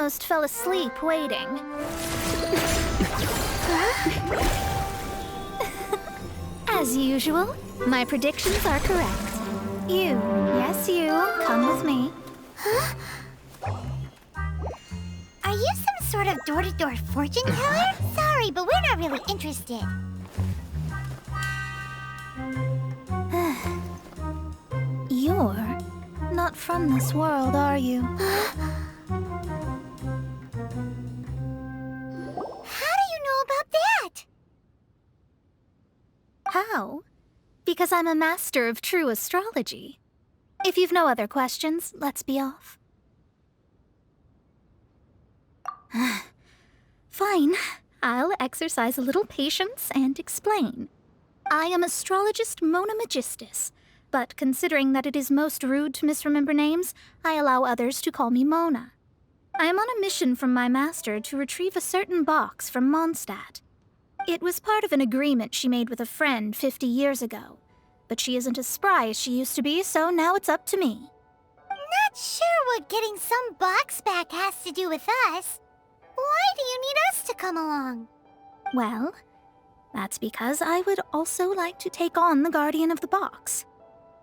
almost fell asleep waiting. As usual, my predictions are correct. You, yes you, come with me. Huh? Are you some sort of door-to-door fortune teller? Sorry, but we're not really interested. You're not from this world, are you? How do you know about that? How? Because I'm a master of true astrology. If you've no other questions, let's be off. Fine. I'll exercise a little patience and explain. I am astrologist Mona Magistus, but considering that it is most rude to misremember names, I allow others to call me Mona. I am on a mission from my master to retrieve a certain box from Mondstadt. It was part of an agreement she made with a friend 50 years ago, but she isn't as spry as she used to be, so now it's up to me. Not sure what getting some box back has to do with us. Why do you need us to come along? Well, that's because I would also like to take on the guardian of the box.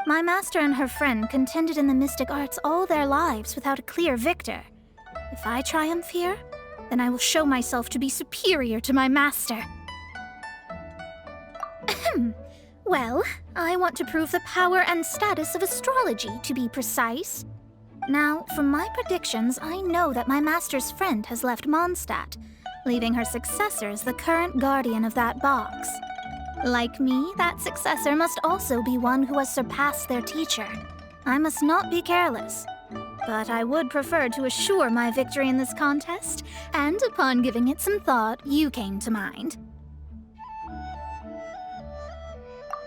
My master and her friend contended in the mystic arts all their lives without a clear victor. If I triumph here, then I will show myself to be superior to my master. Well, I want to prove the power and status of astrology, to be precise. Now, from my predictions, I know that my master's friend has left Mondstadt, leaving her successor as the current guardian of that box. Like me, that successor must also be one who has surpassed their teacher. I must not be careless. But I would prefer to assure my victory in this contest, and upon giving it some thought, you came to mind.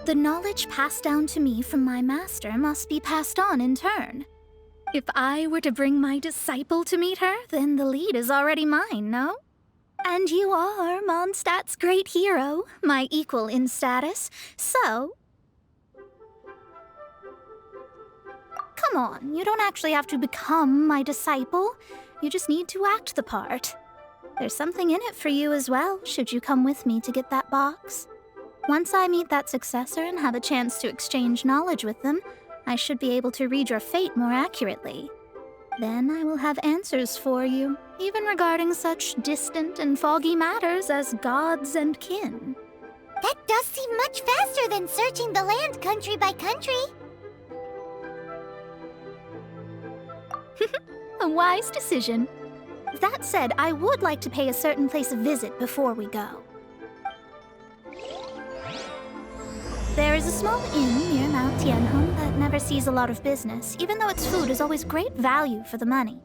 The knowledge passed down to me from my master must be passed on in turn. If I were to bring my disciple to meet her, then the lead is already mine, no? And you are Mondstadt's great hero, my equal in status, so... Come on, you don't actually have to become my disciple. You just need to act the part. There's something in it for you as well, should you come with me to get that box. Once I meet that successor and have a chance to exchange knowledge with them, I should be able to read your fate more accurately. Then I will have answers for you, even regarding such distant and foggy matters as gods and kin. That does seem much faster than searching the land country by country. A wise decision. That said, I would like to pay a certain place a visit before we go. There is a small inn near Mount Tianheng that never sees a lot of business, even though its food is always great value for the money.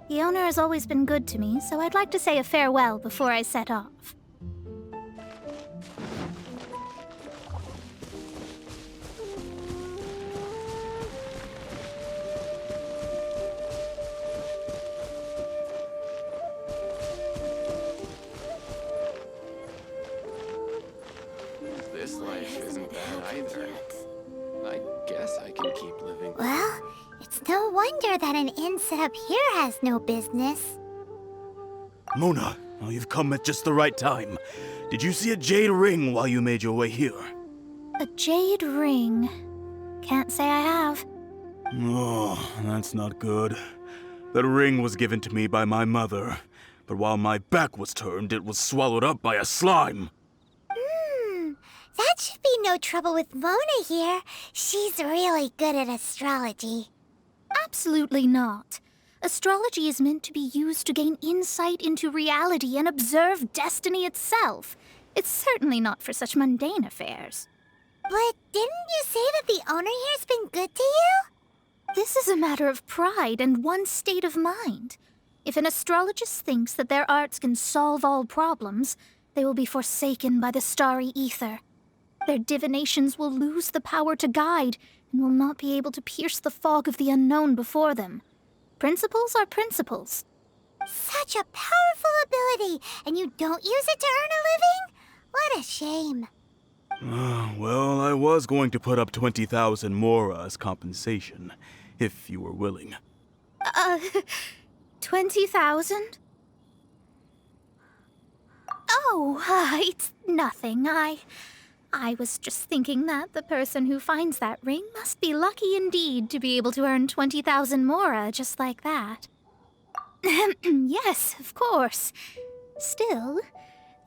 The owner has always been good to me, so I'd like to say a farewell before I set off. This life isn't bad either. I guess I can keep living. Well, it's no wonder that an inn set up here has no business. Mona, oh, you've come at just the right time. Did you see a jade ring while you made your way here? A jade ring? Can't say I have. Oh, that's not good. That ring was given to me by my mother, but while my back was turned, it was swallowed up by a slime. That should be no trouble with Mona here. She's really good at astrology. Absolutely not. Astrology is meant to be used to gain insight into reality and observe destiny itself. It's certainly not for such mundane affairs. But didn't you say that the owner here's been good to you? This is a matter of pride and one's state of mind. If an astrologist thinks that their arts can solve all problems, they will be forsaken by the starry ether. Their divinations will lose the power to guide and will not be able to pierce the fog of the unknown before them. Principles are principles. Such a powerful ability, and you don't use it to earn a living? What a shame. Well, I was going to put up 20,000 mora as compensation, if you were willing. 20,000? Oh, it's nothing. I was just thinking that the person who finds that ring must be lucky indeed to be able to earn 20,000 mora just like that. Yes, of course. Still,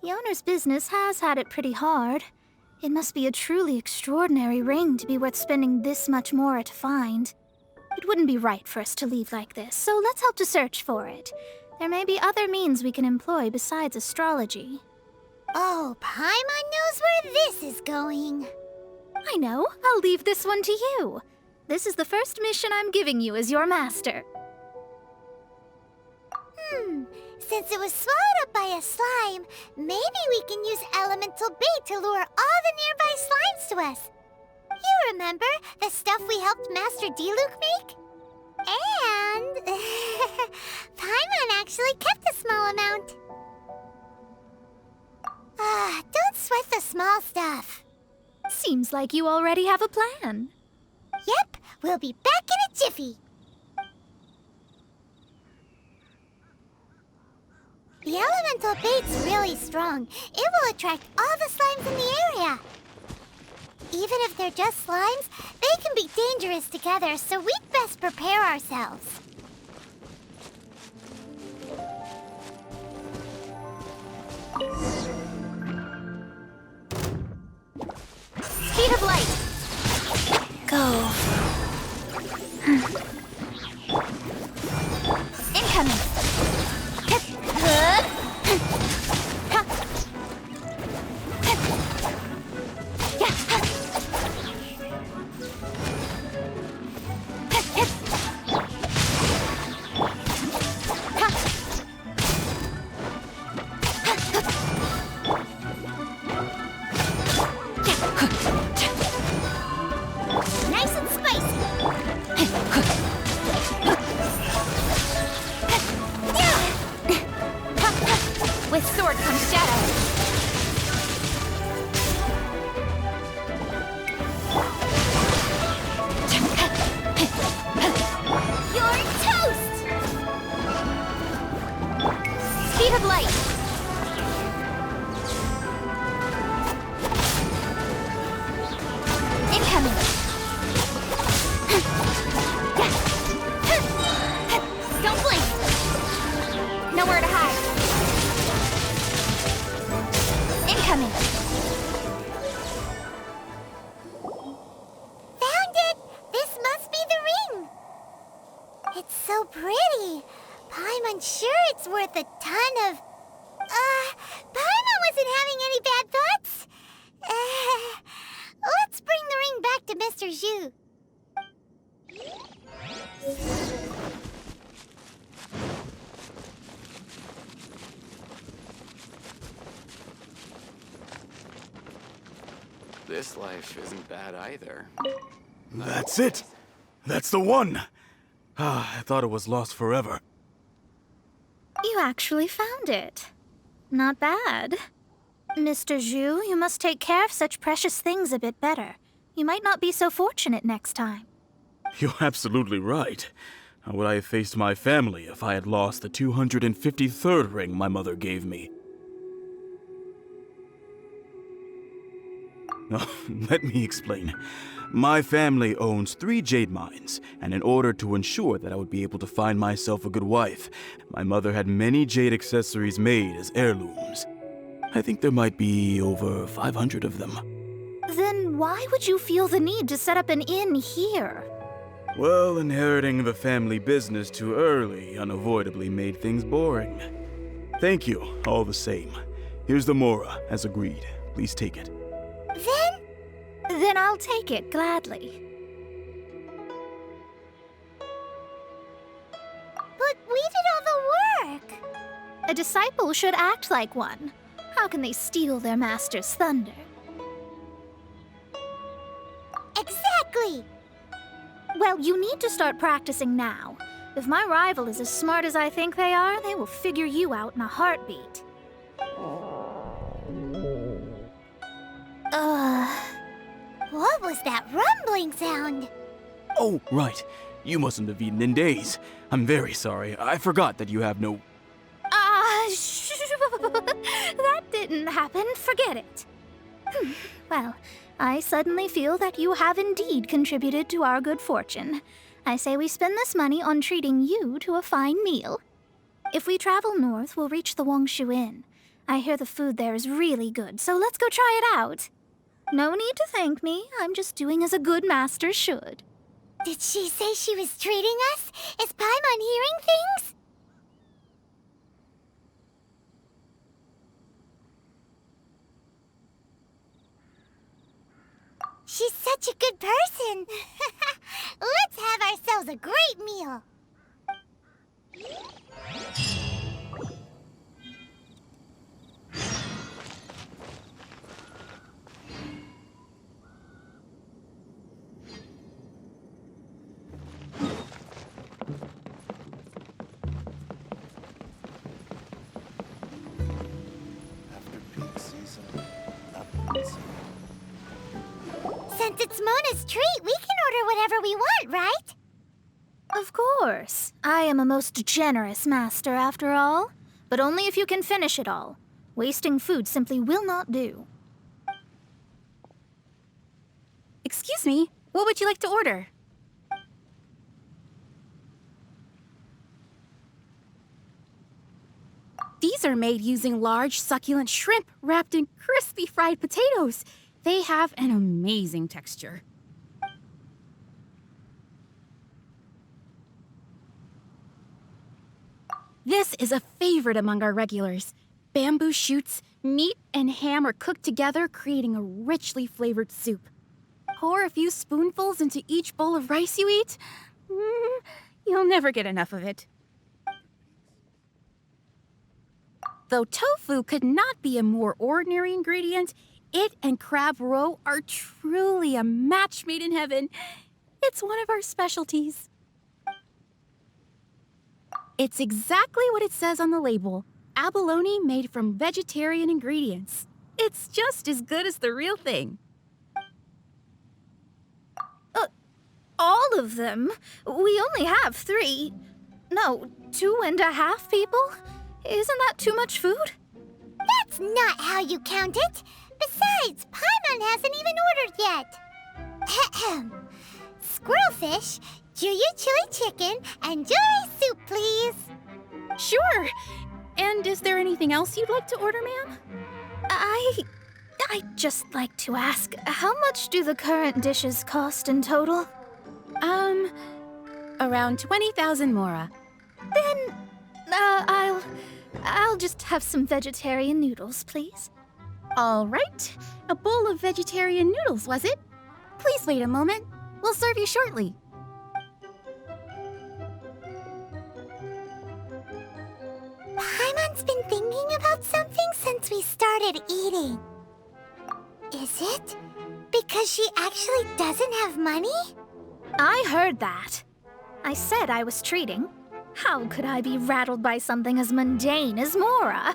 the owner's business has had it pretty hard. It must be a truly extraordinary ring to be worth spending this much mora to find. It wouldn't be right for us to leave like this, so let's help to search for it. There may be other means we can employ besides astrology. Oh, Paimon knows where this is going. I know. I'll leave this one to you. This is the first mission I'm giving you as your master. Since it was swallowed up by a slime, maybe we can use elemental bait to lure all the nearby slimes to us. You remember the stuff we helped Master Diluc make? And Paimon actually kept a small amount. Don't sweat the small stuff. Seems like you already have a plan. Yep, we'll be back in a jiffy. The elemental bait's really strong. It will attract all the slimes in the area. Even if they're just slimes, they can be dangerous together, so we'd best prepare ourselves. Speed of light! Go. Incoming! Nice and spicy. With sword comes shadow. You're toast! Speed of light. Incoming. Don't blink. Nowhere to hide. Incoming. Found it! This must be the ring! It's so pretty. Paimon's sure it's worth a ton of... Paimon wasn't having any bad thoughts? Let's bring the ring back to Mr. Zhu. This life isn't bad either. That's it! That's the one! I thought it was lost forever. You actually found it. Not bad. Mr. Zhu, you must take care of such precious things a bit better. You might not be so fortunate next time. You're absolutely right. How would I have faced my family if I had lost the 253rd ring my mother gave me? Let me explain. My family owns 3 jade mines, and in order to ensure that I would be able to find myself a good wife, my mother had many jade accessories made as heirlooms. I think there might be over 500 of them. Then why would you feel the need to set up an inn here? Well, inheriting the family business too early unavoidably made things boring. Thank you, all the same. Here's the mora, as agreed. Please take it. Then I'll take it gladly. But we did all the work. A disciple should act like one. How can they steal their master's thunder? Exactly. Well, you need to start practicing now. If my rival is as smart as I think they are, they will figure you out in a heartbeat. What was that rumbling sound? Oh, right. You mustn't have eaten in days. I'm very sorry. I forgot that you have no... That didn't happen. Forget it. Well, I suddenly feel that you have indeed contributed to our good fortune. I say we spend this money on treating you to a fine meal. If we travel north, we'll reach the Wongshu Inn. I hear the food there is really good, so let's go try it out. No need to thank me. I'm just doing as a good master should. Did she say she was treating us? Is Paimon hearing things? She's such a good person. Let's have ourselves a great meal. Since it's Mona's treat, we can order whatever we want, right? Of course. I am a most generous master, after all. But only if you can finish it all. Wasting food simply will not do. Excuse me, what would you like to order? These are made using large, succulent shrimp wrapped in crispy fried potatoes. They have an amazing texture. This is a favorite among our regulars. Bamboo shoots, meat, and ham are cooked together, creating a richly flavored soup. Pour a few spoonfuls into each bowl of rice you eat. You'll never get enough of it. Though tofu could not be a more ordinary ingredient, it and crab roe are truly a match made in heaven. It's one of our specialties. It's exactly what it says on the label. Abalone made from vegetarian ingredients. It's just as good as the real thing. All of them? We only have 3. No, 2.5 people? Isn't that too much food? That's not how you count it. Besides, Paimon hasn't even ordered yet. Ahem. Squirrelfish, Juyu chili chicken, and jewelry soup, please. Sure. And is there anything else you'd like to order, ma'am? I'd just like to ask, how much do the current dishes cost in total? Around 20,000 mora. Then, I'll just have some vegetarian noodles, please. All right. A bowl of vegetarian noodles, was it? Please wait a moment. We'll serve you shortly. Paimon's been thinking about something since we started eating. Is it because she actually doesn't have money? I heard that. I said I was treating. How could I be rattled by something as mundane as Mora?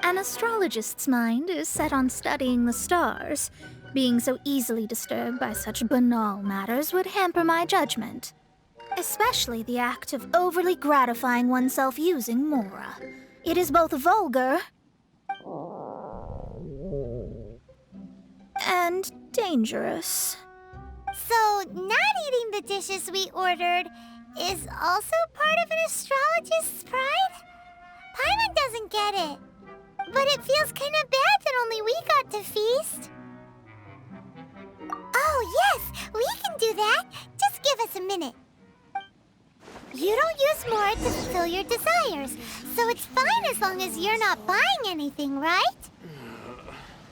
An astrologist's mind is set on studying the stars. Being so easily disturbed by such banal matters would hamper my judgment. Especially the act of overly gratifying oneself using Mora. It is both vulgar and dangerous. So, not eating the dishes we ordered is also part of an astrologist's pride? Paimon doesn't get it. But it feels kind of bad that only we got to feast. Oh, yes, we can do that. Just give us a minute. You don't use more to fulfill your desires, so it's fine as long as you're not buying anything, right?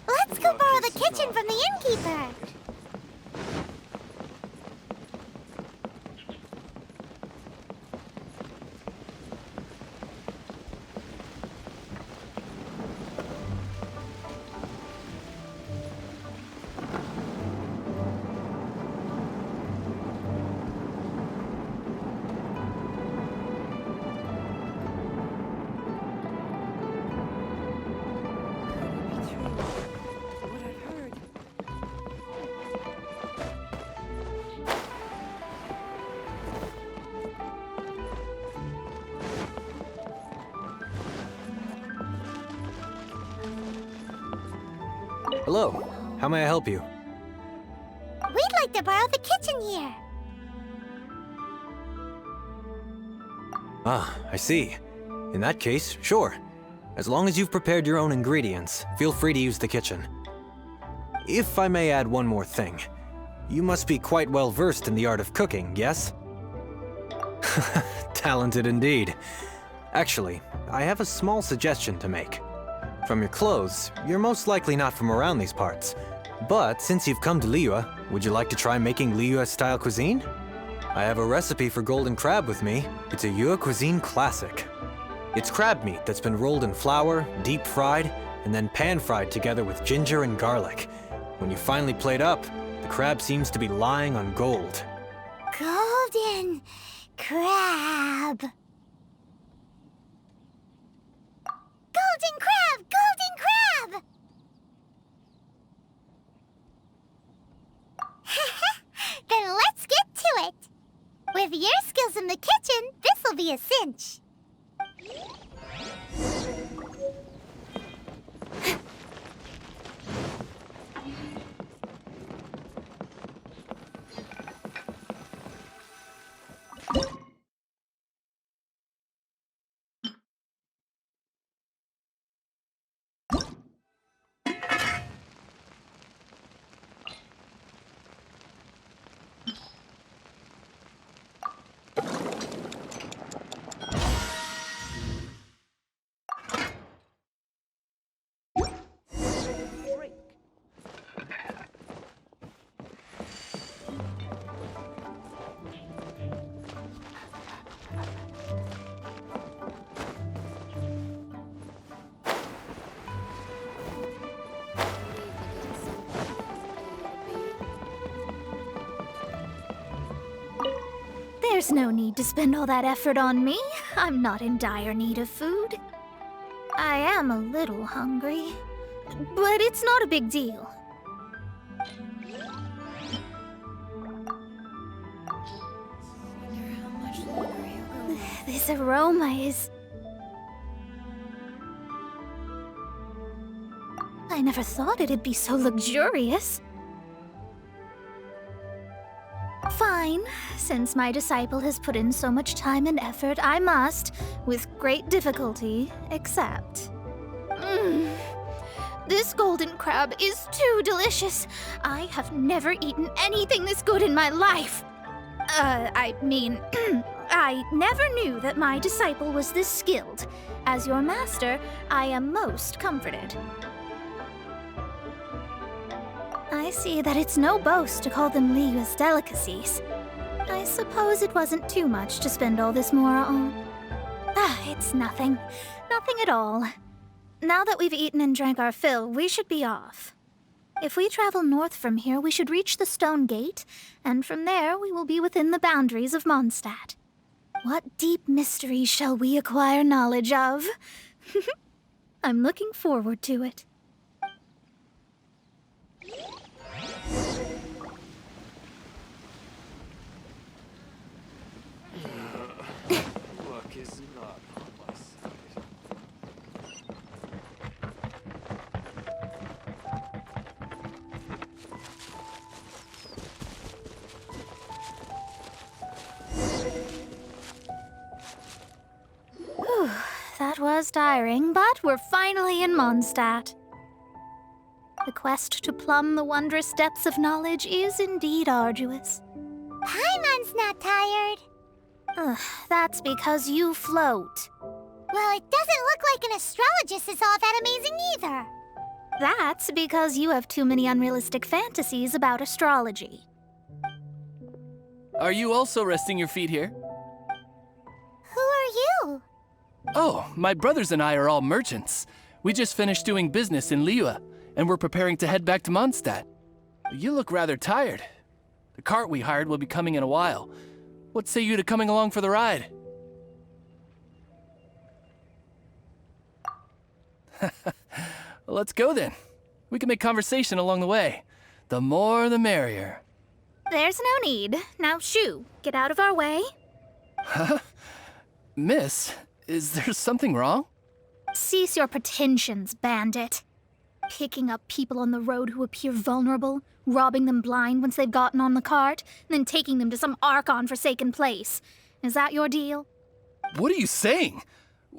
Let's go borrow the kitchen from the innkeeper. Hello. How may I help you? We'd like to borrow the kitchen here. Ah, I see. In that case, sure. As long as you've prepared your own ingredients, feel free to use the kitchen. If I may add one more thing, you must be quite well versed in the art of cooking, yes? Talented indeed. Actually, I have a small suggestion to make. From your clothes, you're most likely not from around these parts. But since you've come to Liyue, would you like to try making Liyue-style cuisine? I have a recipe for golden crab with me. It's a Yue cuisine classic. It's crab meat that's been rolled in flour, deep fried, and then pan-fried together with ginger and garlic. When you finally plate up, the crab seems to be lying on gold. Golden crab. Golden crab! Golden crab! Then let's get to it. With your skills in the kitchen, this'll be a cinch. There's no need to spend all that effort on me. I'm not in dire need of food. I am a little hungry, but it's not a big deal. This aroma is... I never thought it'd be so luxurious. Fine. Since my disciple has put in so much time and effort, I must, with great difficulty, accept. This golden crab is too delicious. I have never eaten anything this good in my life. I mean, I never knew that my disciple was this skilled. As your master, I am most comforted. I see that it's no boast to call them Liyue's delicacies. I suppose it wasn't too much to spend all this mora on. It's nothing. Nothing at all. Now that we've eaten and drank our fill, we should be off. If we travel north from here, we should reach the Stone Gate, and from there we will be within the boundaries of Mondstadt. What deep mysteries shall we acquire knowledge of? I'm looking forward to it. Luck is not on my side. Whew, that was tiring, but we're finally in Mondstadt. The quest to plumb the wondrous depths of knowledge is indeed arduous. Paimon's not tired. That's because you float. Well, it doesn't look like an astrologist is all that amazing either. That's because you have too many unrealistic fantasies about astrology. Are you also resting your feet here? Who are you? Oh, my brothers and I are all merchants. We just finished doing business in Liyue, and we're preparing to head back to Mondstadt. You look rather tired. The cart we hired will be coming in a while. What say you to coming along for the ride? Let's go then. We can make conversation along the way. The more the merrier. There's no need. Now shoo, get out of our way. Huh? Miss, is there something wrong? Cease your pretensions, bandit. Picking up people on the road who appear vulnerable, robbing them blind once they've gotten on the cart, and then taking them to some Archon-forsaken place. Is that your deal? What are you saying?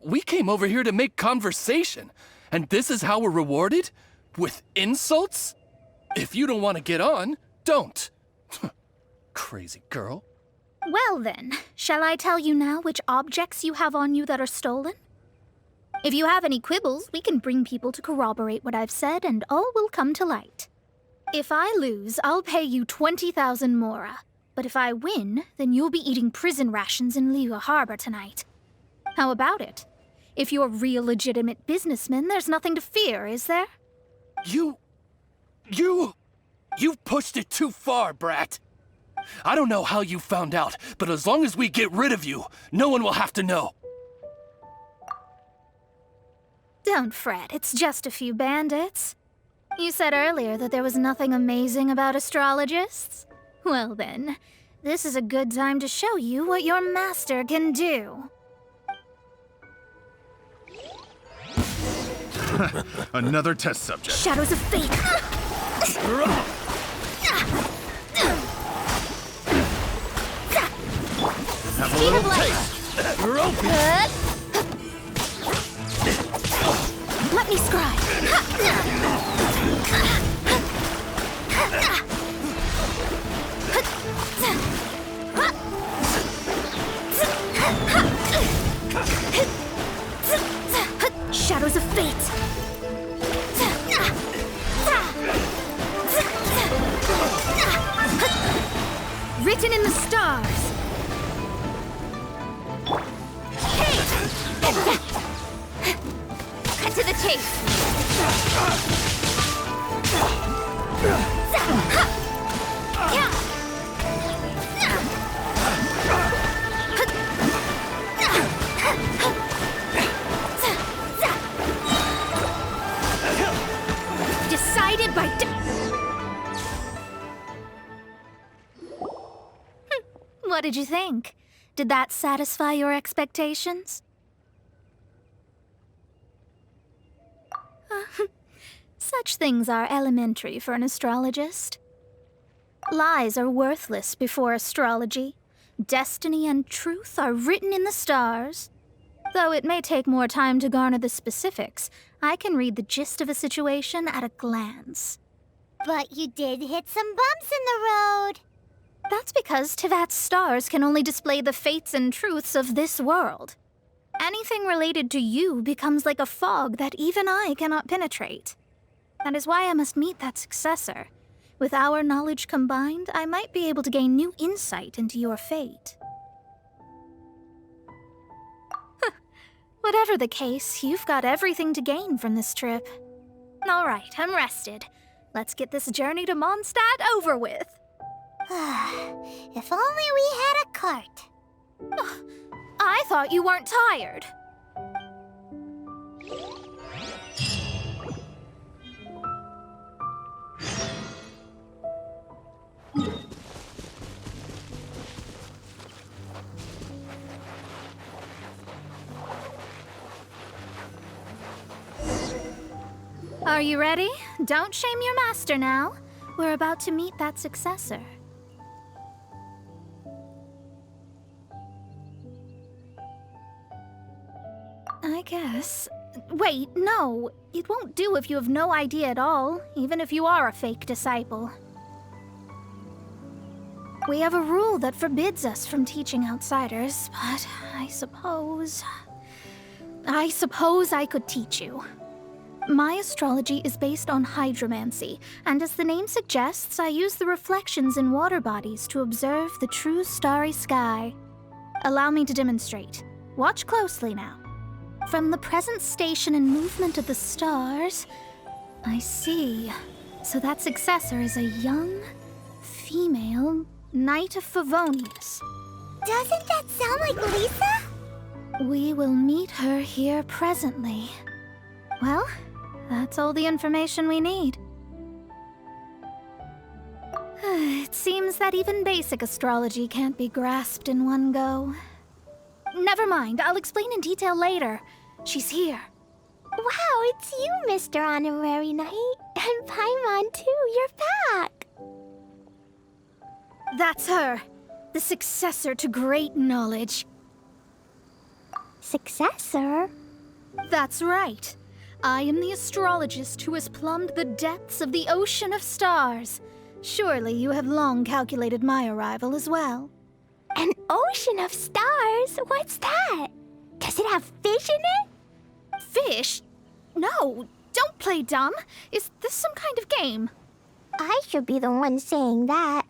We came over here to make conversation, and this is how we're rewarded? With insults? If you don't want to get on, don't. Crazy girl. Well then, shall I tell you now which objects you have on you that are stolen? If you have any quibbles, we can bring people to corroborate what I've said, and all will come to light. If I lose, I'll pay you 20,000 mora. But if I win, then you'll be eating prison rations in Liyue Harbor tonight. How about it? If you're real legitimate businessmen, there's nothing to fear, is there? You've pushed it too far, brat. I don't know how you found out, but as long as we get rid of you, no one will have to know. Don't fret, it's just a few bandits. You said earlier that there was nothing amazing about astrologists? Well then, this is a good time to show you what your master can do. Another test subject. Shadows of fate! Have a little taste. Let me scribe! Shadows of fate! Written in the stars! Cut to the chase! Decided by... What did you think? Did that satisfy your expectations? Such things are elementary for an astrologist. Lies are worthless before astrology. Destiny and truth are written in the stars. Though it may take more time to garner the specifics, I can read the gist of a situation at a glance. But you did hit some bumps in the road. That's because Tevat's stars can only display the fates and truths of this world. Anything related to you becomes like a fog that even I cannot penetrate. That is why I must meet that successor. With our knowledge combined, I might be able to gain new insight into your fate. Whatever the case, you've got everything to gain from this trip. All right, I'm rested. Let's get this journey to Mondstadt over with. If only we had a cart. I thought you weren't tired. Are you ready? Don't shame your master now. We're about to meet that successor. I guess. Wait, no. It won't do if you have no idea at all, even if you are a fake disciple. We have a rule that forbids us from teaching outsiders, but I suppose I could teach you. My astrology is based on hydromancy, and as the name suggests, I use the reflections in water bodies to observe the true starry sky. Allow me to demonstrate. Watch closely now. From the present station and movement of the stars, I see. So that successor is a young, female Knight of Favonius. Doesn't that sound like Lisa? We will meet her here presently. Well, that's all the information we need. It seems that even basic astrology can't be grasped in one go. Never mind, I'll explain in detail later. She's here. Wow, it's you, Mr. Honorary Knight. And Paimon, too. You're back. That's her. The successor to great knowledge. Successor? That's right. I am the astrologist who has plumbed the depths of the ocean of stars. Surely you have long calculated my arrival as well. An ocean of stars? What's that? Does it have fish in it? Fish? No, don't play dumb. Is this some kind of game? I should be the one saying that.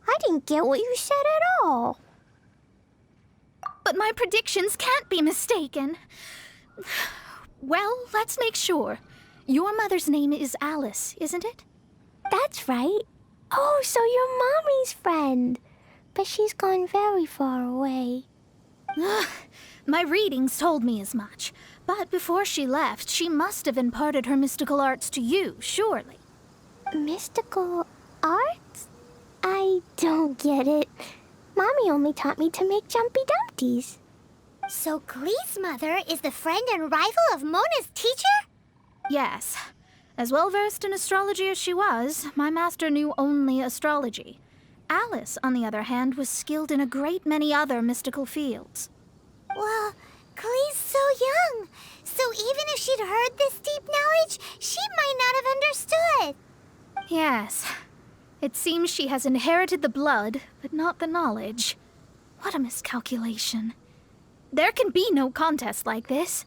I didn't get what you said at all. But my predictions can't be mistaken. Well, let's make sure. Your mother's name is Alice, isn't it? That's right. Oh, so you're Mommy's friend. But she's gone very far away. My readings told me as much. But before she left, she must have imparted her mystical arts to you, surely. Mystical arts? I don't get it. Mommy only taught me to make Jumpy Dumpties. So Glee's mother is the friend and rival of Mona's teacher? Yes. As well-versed in astrology as she was, my master knew only astrology. Alice, on the other hand, was skilled in a great many other mystical fields. Well, Glee's so young. So even if she'd heard this deep knowledge, she might not have understood. Yes. It seems she has inherited the blood, but not the knowledge. What a miscalculation. There can be no contest like this.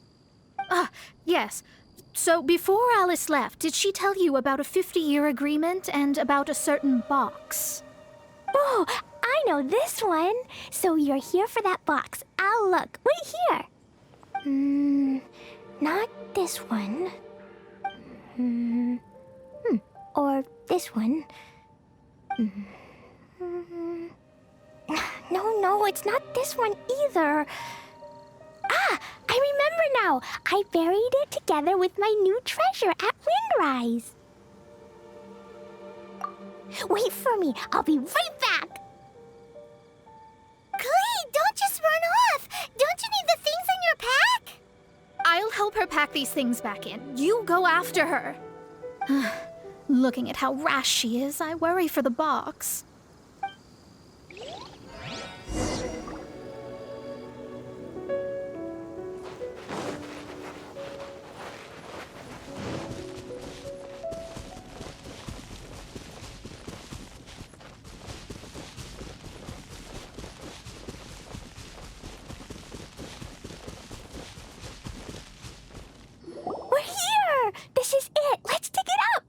Ah, yes. So before Alice left, did she tell you about a 50-year agreement and about a certain box? Oh, I know this one. So you're here for that box. I'll look. Wait here. Not this one. Or this one. No, it's not this one either. Ah, I remember now. I buried it together with my new treasure at Windrise. Wait for me. I'll be right back. Glee, don't just run off. Don't you need the things in your pack? I'll help her pack these things back in. You go after her. Looking at how rash she is, I worry for the box. We're here! This is it! Let's dig it up!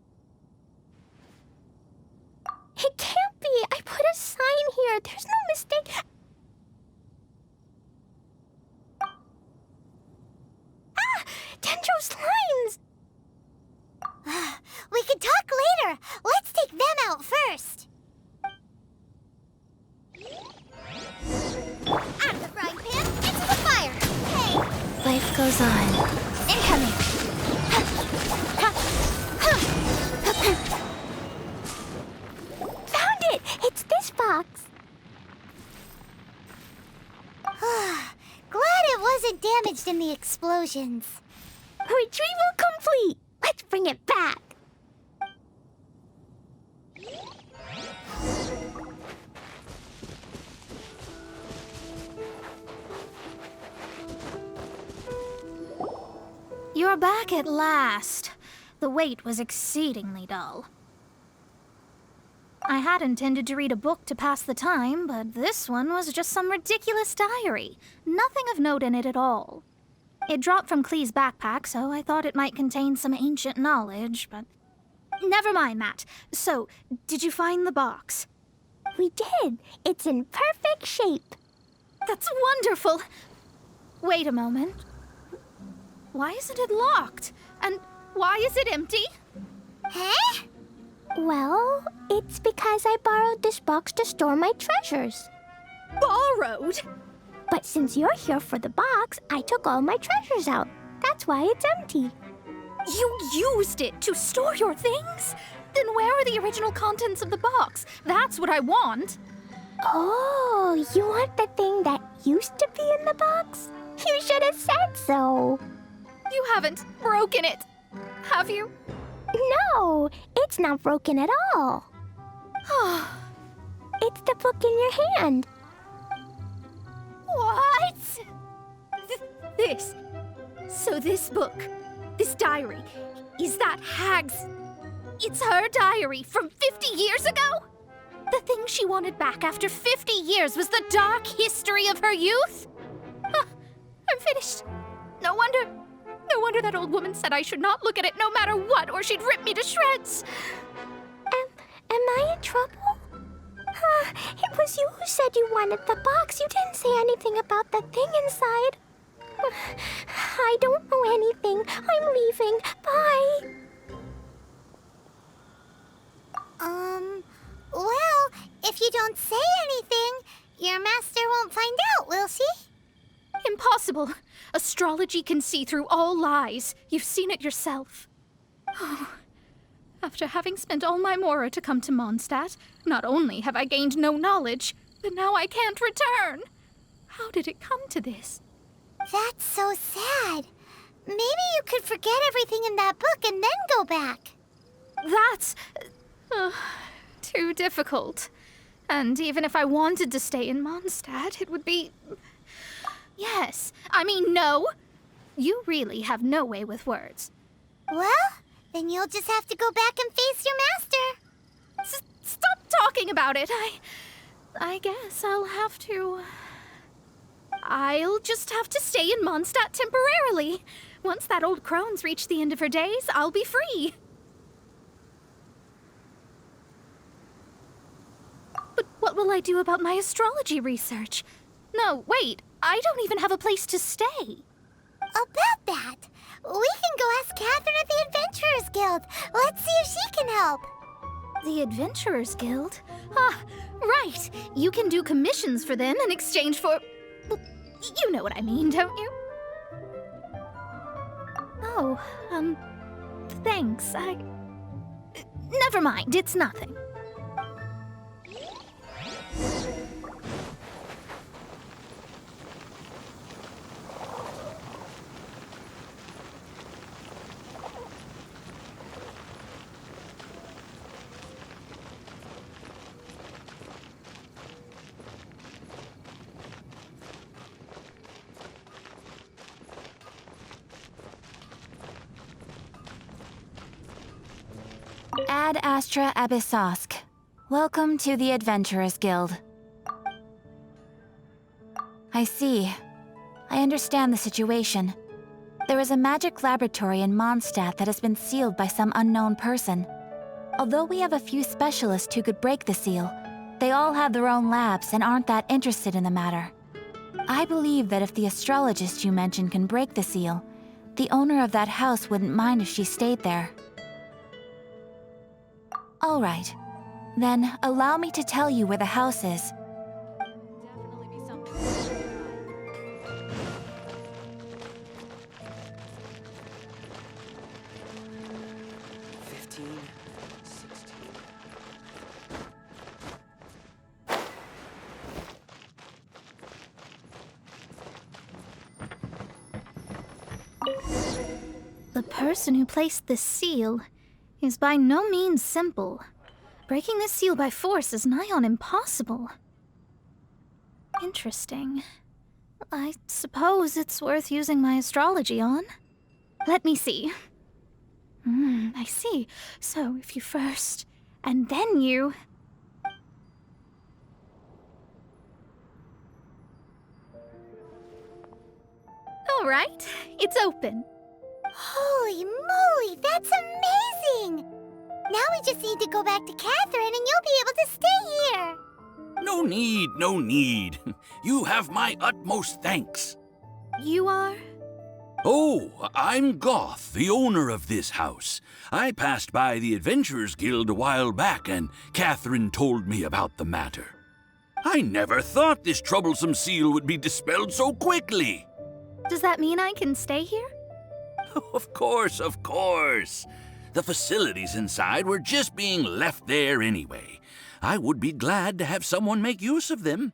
It can't be! I put a sign here! There's no mistake! Ah! Dendro slimes! We can talk later! Let's take them out first! Out of the frying pan, into the fire! Hey! Life goes on. Incoming! Found it! It's this box. Glad it wasn't damaged in the explosions. Retrieval complete! Let's bring it back. You're back at last. The wait was exceedingly dull. I had intended to read a book to pass the time, but this one was just some ridiculous diary. Nothing of note in it at all. It dropped from Klee's backpack, so I thought it might contain some ancient knowledge, but... Never mind that. So, did you find the box? We did. It's in perfect shape. That's wonderful! Wait a moment. Why isn't it locked? And why is it empty? Huh? Well, it's because I borrowed this box to store my treasures. Borrowed? But since you're here for the box, I took all my treasures out. That's why it's empty. You used it to store your things? Then where are the original contents of the box? That's what I want. Oh, you want the thing that used to be in the box? You should have said so. You haven't broken it, have you? No, it's not broken at all. It's the book in your hand. What? This. So this book, this diary, is that hag's... It's her diary from 50 years ago? The thing she wanted back after 50 years was the dark history of her youth? Huh, I'm finished. No wonder that old woman said I should not look at it no matter what, or she'd rip me to shreds. Am I in trouble? It was you who said you wanted the box. You didn't say anything about the thing inside. I don't know anything. I'm leaving. Bye. Well, if you don't say anything, your master won't find out, will she? Impossible. Astrology can see through all lies. You've seen it yourself. Oh. After having spent all my mora to come to Mondstadt, not only have I gained no knowledge, but now I can't return. How did it come to this? That's so sad. Maybe you could forget everything in that book and then go back. That's... too difficult. And even if I wanted to stay in Mondstadt, it would be... Yes. I mean, no. You really have no way with words. Well, then you'll just have to go back and face your master. Stop talking about it. I guess I'll have to... I'll just have to stay in Mondstadt temporarily. Once that old crone's reached the end of her days, I'll be free. But what will I do about my astrology research? No, wait. I don't even have a place to stay. About that, we can go ask Catherine at the Adventurers Guild. Let's see if she can help. The Adventurers Guild? Ah, right. You can do commissions for them in exchange for... Well, you know what I mean, don't you? Oh, thanks. Never mind, it's nothing. Ad Astra Abyssosk. Welcome to the Adventurers Guild. I see. I understand the situation. There is a magic laboratory in Mondstadt that has been sealed by some unknown person. Although we have a few specialists who could break the seal, they all have their own labs and aren't that interested in the matter. I believe that if the astrologist you mentioned can break the seal, the owner of that house wouldn't mind if she stayed there. All right. Then, allow me to tell you where the house is. Definitely be something. 15, 16. The person who placed the seal is by no means simple. Breaking this seal by force is nigh on impossible. Interesting. I suppose it's worth using my astrology on. Let me see. I see. So if you first, and then you... All right, it's open. Holy moly, that's amazing! Now we just need to go back to Catherine and you'll be able to stay here. No need, no need. You have my utmost thanks. You are? Oh, I'm Goth, the owner of this house. I passed by the Adventurers Guild a while back, and Catherine told me about the matter. I never thought this troublesome seal would be dispelled so quickly. Does that mean I can stay here? Of course, of course. The facilities inside were just being left there anyway. I would be glad to have someone make use of them.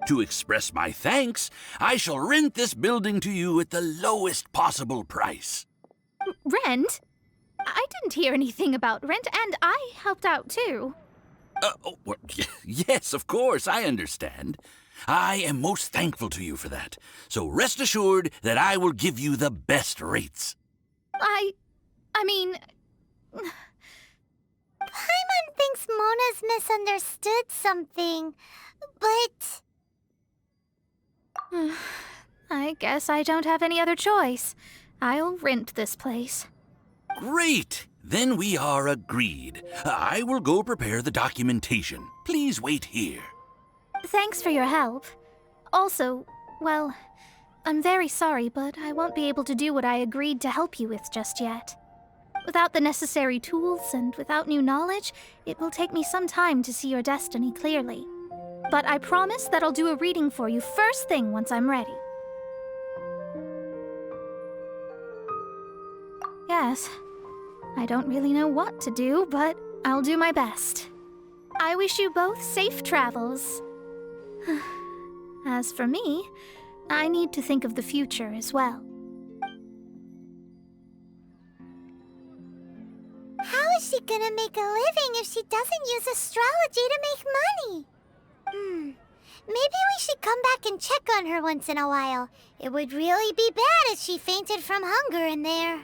To express my thanks, I shall rent this building to you at the lowest possible price. Rent? I didn't hear anything about rent, and I helped out too. Well, yes, of course, I understand. I am most thankful to you for that. So rest assured that I will give you the best rates. I mean... Paimon thinks Mona's misunderstood something, but... I guess I don't have any other choice. I'll rent this place. Great! Then we are agreed. I will go prepare the documentation. Please wait here. Thanks for your help. Also, well, I'm very sorry, but I won't be able to do what I agreed to help you with just yet. Without the necessary tools and without new knowledge, it will take me some time to see your destiny clearly. But I promise that I'll do a reading for you first thing once I'm ready. Yes, I don't really know what to do, but I'll do my best. I wish you both safe travels. As for me, I need to think of the future as well. How is she gonna make a living if she doesn't use astrology to make money? Maybe we should come back and check on her once in a while. It would really be bad if she fainted from hunger in there.